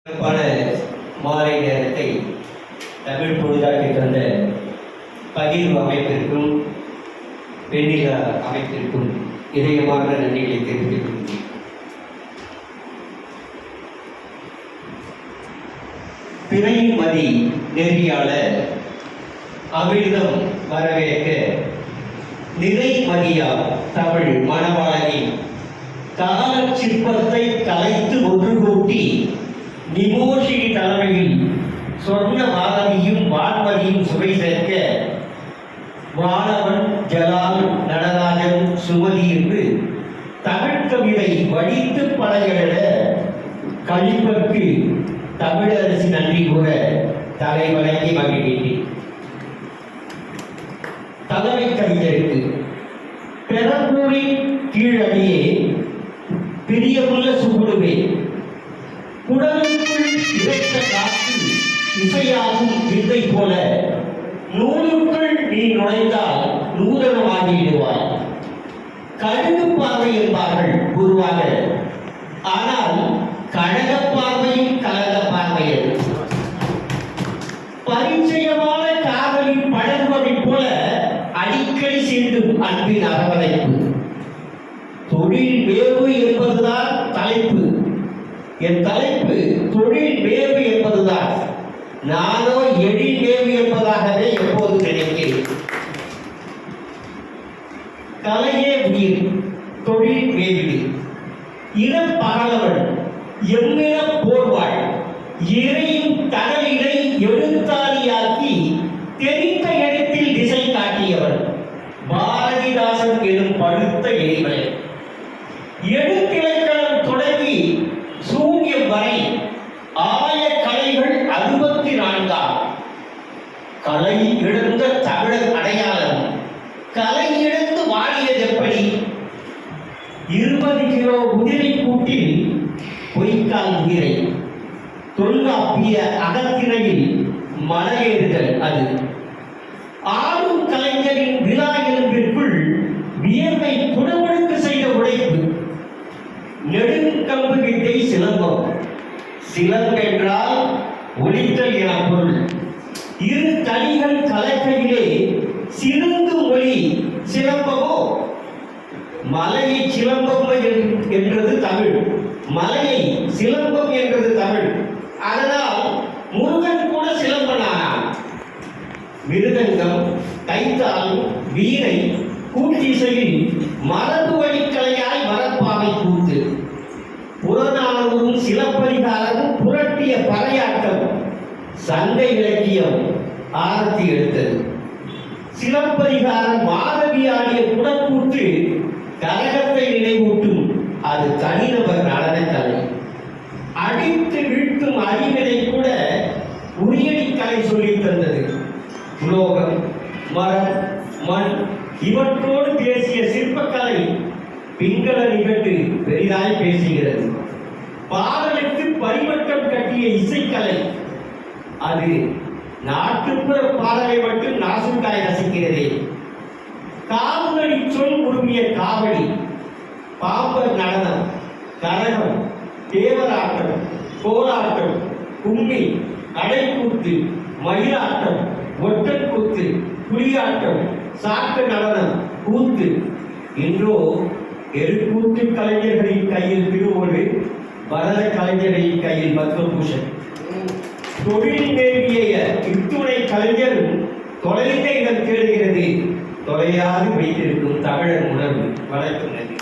சிறப்பான மாலை நேரத்தை தமிழ் பொழுதாக்கி தந்த பகிர்வு அமைப்பிற்கும் வெண்ணிலா அமைப்பிற்கும் இதயமான நன்றிகளை தெரிவித்துக் கொள்கிறேன். பிறைமதி நெறியாளர் அமிர்தம் வரவேற்க நிறைமதியா தமிழ் மணவாளனின் கால சிற்பத்தை கலைத்து ஒன்று கூட்டி நிமோஷினி தலைமையில் சொர்ண மாதவியும் வான்மதியும் சுவை சேர்க்க வானவன் ஜலால் நடராஜன் சுமதி என்று தமிழ் கவிதை வடித்து படையிட கழிப்பற்கு தமிழரசி நன்றி கூற தலை வணங்கி மகிழ்கிறேன். தலைமை கவிஞருக்கு பெரம்பூரின் கீழடியே பிரியமுள்ள சுகுடுவே குடலுக்குள் இறைத்த காற்று இசையாகும் விந்தை போல நூலுக்குள் நீ நுழைந்தால் நூதனமாகிவிடுவாய். கழுகு பார்வை என்பார்கள் குருவாக, ஆனால் கழக பார்வையும் கலக பார்வையது. பரிச்சயமான காதலின் பழகுவதை போல அடிக்கடி சேர்ந்தும் அன்பின் அரவணைப்பு. தொழில் வேவு என்பதுதான் தலைப்பு. என் தலைப்பு தொழில் வேவு என்பதுதான். நானோ எழில் வேவு என்பதாகவே எப்போது நினைக்கிறேன். கலையே உயிர், தொழில் வேவிடு. இடம் பகலவன் எம்மிட போர்வாள் இறையும் கடலிடை எழுத்தாளியாக்கி தெரிந்த இடத்தில் திசை காட்டியவன் பாரதிதாசன் எனும் படுத்த எரிமலை. எழுத்திலக்கணம் தொடங்கி சூன்யம் வரை ஆய கலைகள் 64. கலை இழந்த தமிழர் அடையாளம் கலை இழந்து வாடியது எப்படி? 20 கிலோ உதிரை கூட்டில் பொய்க்கால் உயிரை தொல்காப்பிய அகத்திரையில் மலையேறுதல் அது. ஆளும் கலைஞரின் விழா எலும்பிற்குள் வியர்வை குடமுழுக்கு செய்த உழைப்பு. நெடுங்கம்பு வித்தை சிலம்பம். சிலம்பென்றால் ஒலித்தல் என பொருள். இரு தனிகள் கலக்கையிலே சிறந்து ஒளி சிலம்பமோ. மலையை சிலம்பம் என்றது தமிழ், மலையை சிலம்பம் என்றது தமிழ். அதனால் முருகன் கூட சிலம்பனானான். மிருதங்கம், கைத்தால், வீணை, கூட்டிசையில் மரபு வழிக்கலையாய் மரப்பாவை கூத்து. புறநானூறும் சிலப்பதிகாரமும் புரட்டிய பறையாட்டம் சங்க இலக்கியம் ஆரத்தி எடுத்தது. சிலப்பதிகாரம் மாதவி ஆடிய குடக்கூற்று கரகத்தை நினைவூட்டும். அது தனிநபர் நடனக்கலை. அடித்து வீழ்த்தும் அறிவினை கூட உரியடி கலை சொல்லித் தந்தது. உலோகம், மரம், மண் இவற்றோடு பேசிய சிற்பக்கலை பிங்கள நிகழ்வு பெரிதாய் பேசுகிறது. பாடலுக்கு பரிவட்டம் கட்டிய இசைக்கலை அது நாட்டுப்புற பாடலை மட்டும் நாசுக்காய் ரசிக்கிறதே. காவலி சொல் உருமிய காவடி, பாம்பர் நடனம், கரகம், தேவராட்டம், கோலாட்டம், கும்மி, கடைக்கூத்து, மயிலாட்டம், ஒட்டக்கூத்து, புலியாட்டம், சாக்கு நடனம், கூத்து. இன்றோ எருக்கூத்து கலைஞர்களின் கையில் திருவோடு, பரத கலைஞர்களின் கையில் பத்மபூஷன். தொழில் வேண்டிய இத்துணை கலைஞரும் தொலைந்த இடம் தேடுகிறது. தொலையாது வைத்திருக்கும் தமிழர் உணர்வு. வணக்கம். நன்றி.